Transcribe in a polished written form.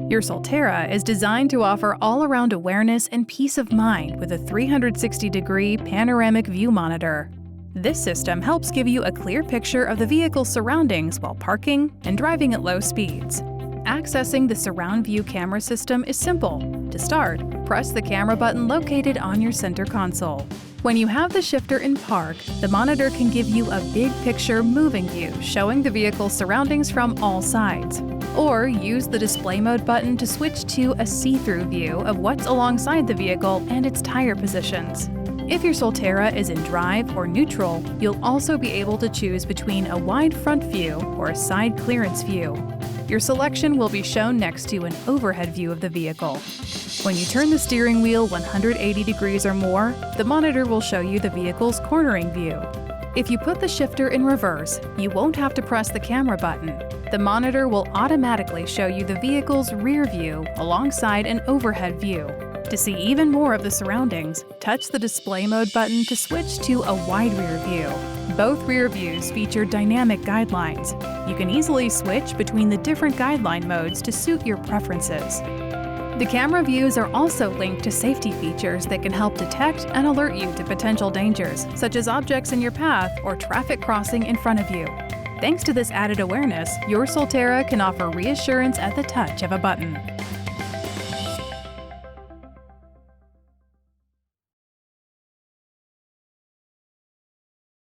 Your Solterra is designed to offer all-around awareness and peace of mind with a 360-degree Panoramic View Monitor. This system helps give you a clear picture of the vehicle's surroundings while parking and driving at low speeds. Accessing the surround view camera system is simple. To start, press the camera button located on your center console. When you have the shifter in park, the monitor can give you a big picture moving view showing the vehicle's surroundings from all sides. Or use the display mode button to switch to a see-through view of what's alongside the vehicle and its tire positions. If your Solterra is in drive or neutral, you'll also be able to choose between a wide front view or a side clearance view. Your selection will be shown next to an overhead view of the vehicle. When you turn the steering wheel 180 degrees or more, the monitor will show you the vehicle's cornering view. If you put the shifter in reverse, you won't have to press the camera button. The monitor will automatically show you the vehicle's rear view alongside an overhead view. To see even more of the surroundings, touch the display mode button to switch to a wide rear view. Both rear views feature dynamic guidelines. You can easily switch between the different guideline modes to suit your preferences. The camera views are also linked to safety features that can help detect and alert you to potential dangers, such as objects in your path or traffic crossing in front of you. Thanks to this added awareness, your Solterra can offer reassurance at the touch of a button.